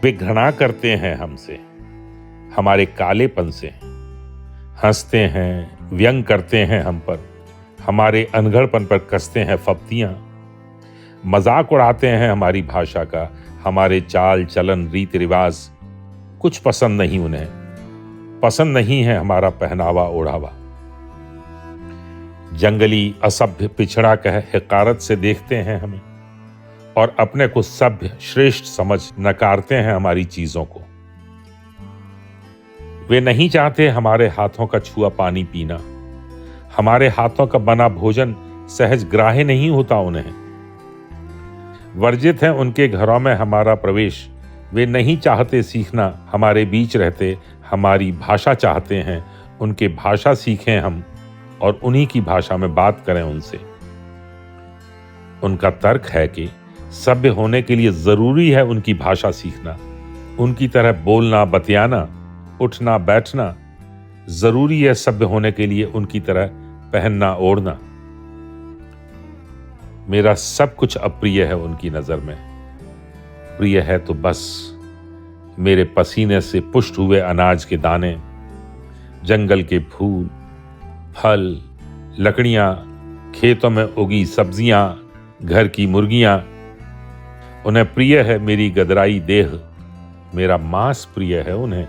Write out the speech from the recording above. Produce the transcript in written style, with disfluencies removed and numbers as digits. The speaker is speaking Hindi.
वे घृणा करते हैं हमसे, हमारे कालेपन से, हंसते हैं, व्यंग करते हैं हम पर, हमारे अनगढ़पन पर कसते हैं फप्तियां, मजाक उड़ाते हैं हमारी भाषा का, हमारे चाल चलन रीति रिवाज कुछ पसंद नहीं उन्हें, पसंद नहीं है हमारा पहनावा ओढ़ावा। जंगली असभ्य पिछड़ा कह हिकारत से देखते हैं हमें और अपने को सभ्य श्रेष्ठ समझ नकारते हैं हमारी चीजों को। वे नहीं चाहते हमारे हाथों का छुआ पानी पीना, हमारे हाथों का बना भोजन सहज ग्राह्य नहीं होता उन्हें। वर्जित है उनके घरों में हमारा प्रवेश, वे नहीं चाहते सीखना हमारे बीच रहते, हमारी भाषा चाहते हैं उनके भाषा सीखें हम और उन्हीं की भाषा में बात करें उनसे। उनका तर्क है कि सभ्य होने के लिए जरूरी है उनकी भाषा सीखना, उनकी तरह बोलना बतियाना, उठना बैठना जरूरी है सभ्य होने के लिए उनकी तरह पहनना ओढ़ना। मेरा सब कुछ अप्रिय है उनकी नजर में, प्रिय है तो बस मेरे पसीने से पुष्ट हुए अनाज के दाने, जंगल के फूल फल, लकड़ियां, खेतों में उगी सब्जियां, घर की मुर्गियां। उन्हें प्रिय है मेरी गदराई देह, मेरा मांस प्रिय है उन्हें,